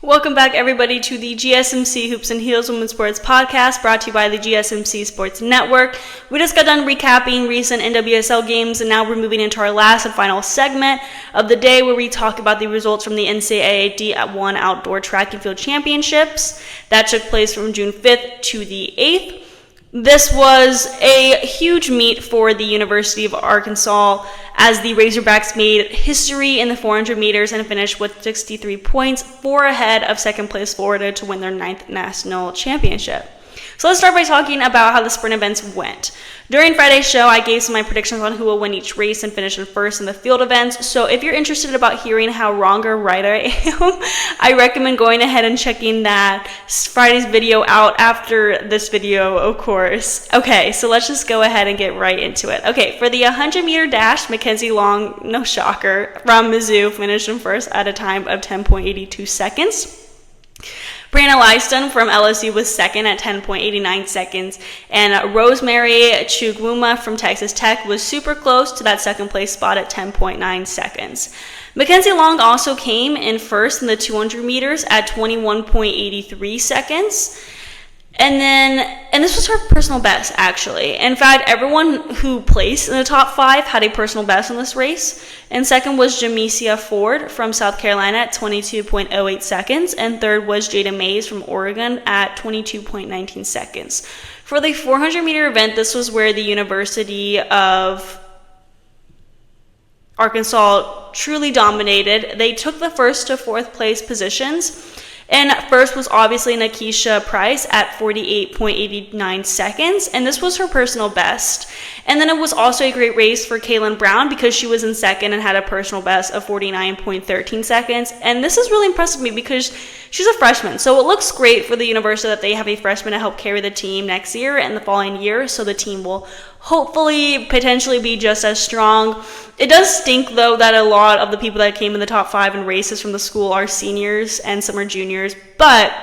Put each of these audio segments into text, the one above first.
Welcome back, everybody, to the GSMC Hoops and Heels Women's Sports Podcast, brought to you by the GSMC Sports Network. We just got done recapping recent NWSL games, and now we're moving into our last and final segment of the day, where we talk about the results from the NCAA D1 Outdoor Track and Field Championships that took place from June 5th to the 8th. This was a huge meet for the University of Arkansas, as the Razorbacks made history in the 400 meters and finished with 63 points, 4 ahead of second place Florida to win their 9th national championship. So let's start by talking about how the sprint events went. During Friday's show, I gave some of my predictions on who will win each race and finish in first in the field events. So if you're interested about hearing how wrong or right I am, I recommend going ahead and checking that Friday's video out after this video, of course. Okay, so let's just go ahead and get right into it. Okay, for the 100-meter dash, Mackenzie Long, no shocker, from Mizzou, finished in first at a time of 10.82 seconds. Brianna Lyston from LSU was second at 10.89 seconds, and Rosemary Chukwuma from Texas Tech was super close to that second place spot at 10.9 seconds. Mackenzie Long also came in first in the 200 meters at 21.83 seconds. And this was her personal best, actually. In fact, everyone who placed in the top 5 had a personal best in this race. And second was Jamesia Ford from South Carolina at 22.08 seconds. And third was Jada Mays from Oregon at 22.19 seconds. For the 400-meter event, this was where the University of Arkansas truly dominated. They took the first to fourth place positions. And first was obviously Nakisha Price at 48.89 seconds, and this was her personal best. And then it was also a great race for Kaylin Brown, because she was in second and had a personal best of 49.13 seconds. And this is really impressive to me because she's a freshman, so it looks great for the university that they have a freshman to help carry the team next year and the following year, so the team will hopefully potentially be just as strong. It does stink, though, that a lot of the people that came in the top 5 in races from the school are seniors and some are juniors. But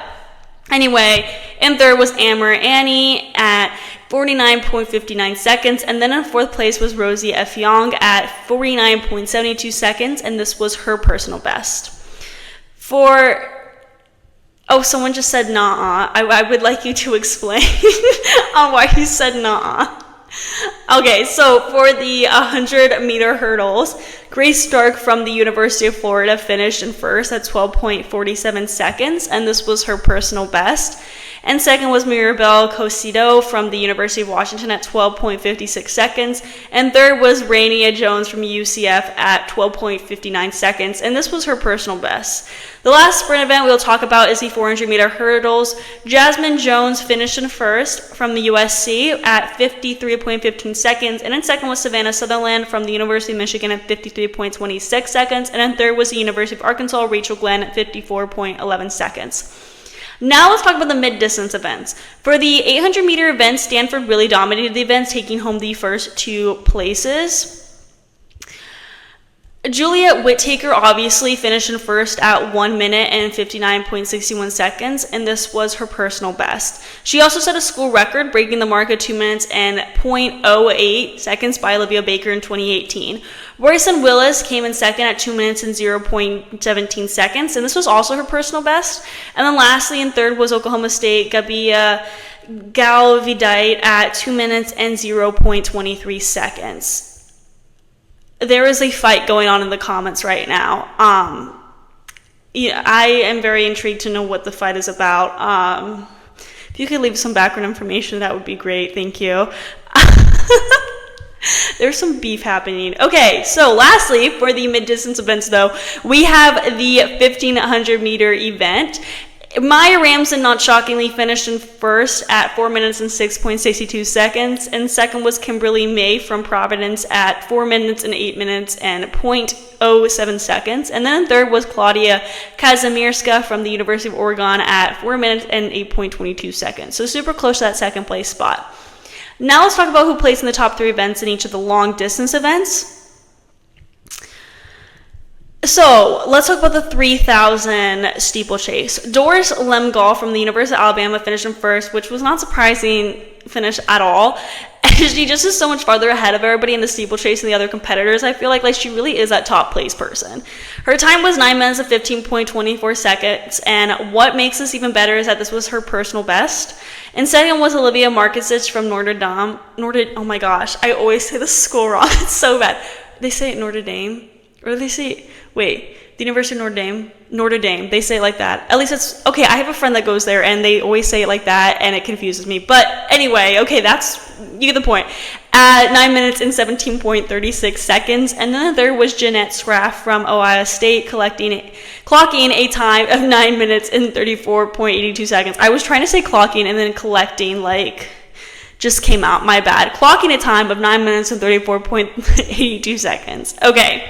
anyway, in third was Amber Annie at 49.59 seconds. And then in fourth place was Rosie F. Young at 49.72 seconds. And this was her personal best. Someone just said nah. I would like you to explain on why you said nah. Okay, so for the 100-meter hurdles, Grace Stark from the University of Florida finished in first at 12.47 seconds, and this was her personal best. And second was Mirabel Cosido from the University of Washington at 12.56 seconds. And third was Rainia Jones from UCF at 12.59 seconds, and this was her personal best. The last sprint event we'll talk about is the 400-meter hurdles. Jasmine Jones finished in first from the USC at 53.15 seconds, and in second was Savannah Sutherland from the University of Michigan at 53.26 seconds, and in third was the University of Arkansas, Rachel Glenn at 54.11 seconds. Now let's talk about the mid-distance events. For the 800-meter event, Stanford really dominated the events, taking home the first 2 places. Juliet Whittaker obviously finished in first at 1 minute and 59.61 seconds, and this was her personal best. She also set a school record, breaking the mark of 2 minutes and 0.08 seconds by Olivia Baker in 2018. Royson Willis came in second at 2 minutes and 0.17 seconds, and this was also her personal best. And then lastly, in third was Oklahoma State Gabia Galvidite at 2 minutes and 0.23 seconds. There is a fight going on in the comments right now. I am very intrigued to know what the fight is about. If you could leave some background information, that would be great. Thank you. There's some beef happening. Okay, so lastly, for the mid-distance events, though, we have the 1,500-meter event. Maya Ramsden, not shockingly, finished in first at 4 minutes and 6.62 seconds, and second was Kimberly May from Providence at 4 minutes and 8 minutes and 0.07 seconds, and then third was Claudia Kazimirska from the University of Oregon at 4 minutes and 8.22 seconds, so super close to that second place spot. Now let's talk about who placed in the top 3 events in each of the long distance events. So let's talk about the 3,000 steeplechase. Doris Lemgall from the University of Alabama finished in first, which was not surprising finish at all. She just is so much farther ahead of everybody in the steeplechase and the other competitors. I feel like she really is that top place person. Her time was 9 minutes and 15.24 seconds, and what makes this even better is that this was her personal best. And second was Olivia Markosich from Notre Dame. Oh my gosh, I always say the school wrong. It's so bad. They say it Notre Dame, or do they say the University of Notre Dame. They say it like that. At least it's okay. I have a friend that goes there, and they always say it like that, and it confuses me. But anyway, okay, you get the point. At 9 minutes and 17.36 seconds, and then there was Jeanette Scraff from Ohio State clocking a time of 9 minutes and 34.82 seconds. I was trying to say clocking and then collecting, just came out. My bad. Clocking a time of 9 minutes and 34.82 seconds. Okay.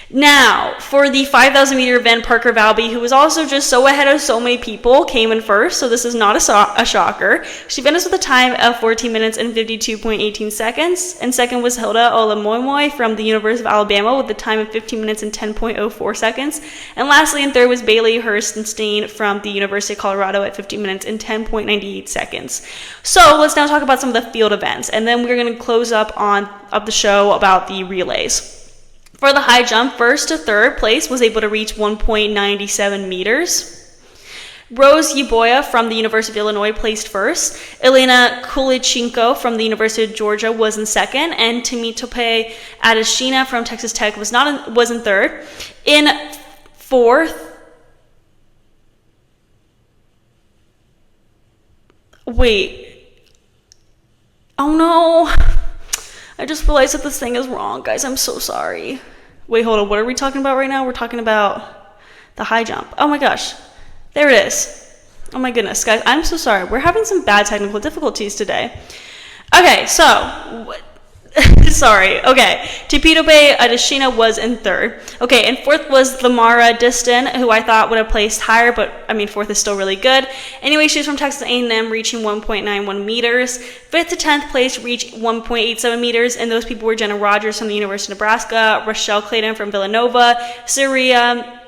Now, for the 5,000 meter event, Parker Valby, who was also just so ahead of so many people, came in first, so this is not a shocker. She finished with a time of 14 minutes and 52.18 seconds, and second was Hilda Olamoimoy from the University of Alabama with a time of 15 minutes and 10.04 seconds, and lastly and third was Bailey Hurstenstein from the University of Colorado at 15 minutes and 10.98 seconds. So let's now talk about some of the field events, and then we're going to close up the show about the relays. For the high jump, first to third place was able to reach 1.97 meters. Rose Yaboya from the University of Illinois placed first. Elena Kulichenko from the University of Georgia was in second, and Temitope Adeshina from Texas Tech was in third. In fourth, oh no. I just realized that this thing is wrong, guys. I'm so sorry. Wait, hold on. What are we talking about right now? We're talking about the high jump. Oh my gosh. There it is. Oh my goodness, guys. I'm so sorry. We're having some bad technical difficulties today. Okay, so sorry. Okay. Temitope Adeshina was in third. Okay, and fourth was Lamara Diston, who I thought would have placed higher, but fourth is still really good. Anyway, she's from Texas A&M, reaching 1.91 meters. Fifth to 10th place reached 1.87 meters, and those people were Jenna Rogers from the University of Nebraska, Rochelle Clayton from Villanova, Syria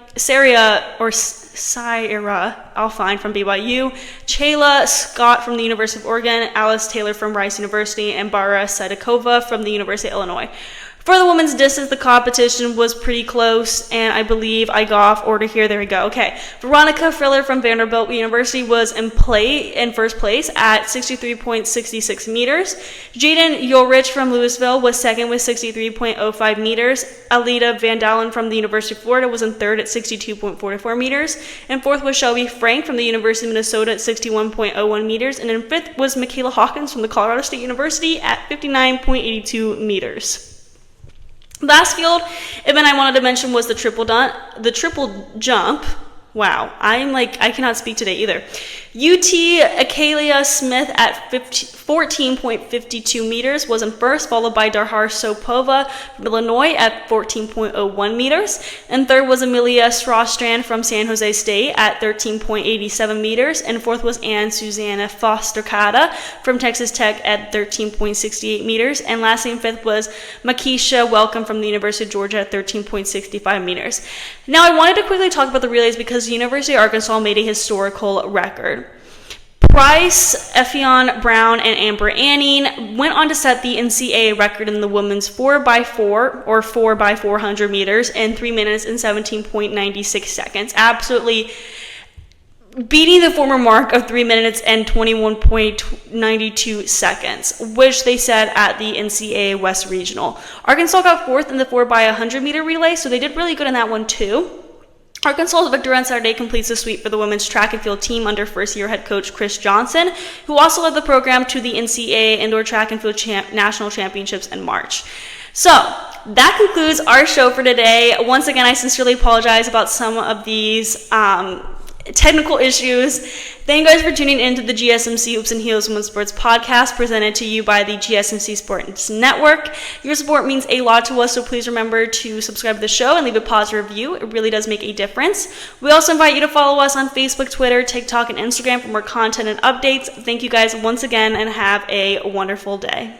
Alfine from BYU, Chayla Scott from the University of Oregon, Alice Taylor from Rice University, and Bara Sadikova from the University of Illinois. For the women's distance, the competition was pretty close, and I believe I got off order here. There we go. Okay. Veronica Friller from Vanderbilt University was in first place at 63.66 meters. Jaden Ulrich from Louisville was second with 63.05 meters. Alita Van Dalen from the University of Florida was in third at 62.44 meters. And fourth was Shelby Frank from the University of Minnesota at 61.01 meters. And in fifth was Michaela Hawkins from the Colorado State University at 59.82 meters. Last field event I wanted to mention was the triple jump. Wow, I cannot speak today either. UT Akalia Smith at 14.52 meters was in first, followed by Darhar Sopova from Illinois at 14.01 meters. And third was Amelia Strawstrand from San Jose State at 13.87 meters. And fourth was Anne Susanna Foster-Cata from Texas Tech at 13.68 meters. And lastly and fifth was Makisha Welcome from the University of Georgia at 13.65 meters. Now I wanted to quickly talk about the relays because the University of Arkansas made a historical record. Bryce, Effion Brown, and Amber Anning went on to set the NCAA record in the women's 4x4 or 4x400 meters in 3 minutes and 17.96 seconds. Absolutely beating the former mark of 3 minutes and 21.92 seconds, which they set at the NCAA West Regional. Arkansas got fourth in the 4x100 meter relay, so they did really good in that one too. Arkansas's victory on Saturday completes the sweep for the women's track and field team under first-year head coach Chris Johnson, who also led the program to the NCAA Indoor Track and Field National Championships in March. So, that concludes our show for today. Once again, I sincerely apologize about some of these technical issues. Thank you guys for tuning in to the GSMC Hoops and Heels Women's Sports Podcast presented to you by the GSMC Sports Network. Your support means a lot to us, so please remember to subscribe to the show and leave a positive review. It really does make a difference. We also invite you to follow us on Facebook, Twitter, TikTok, and Instagram for more content and updates. Thank you guys once again and have a wonderful day.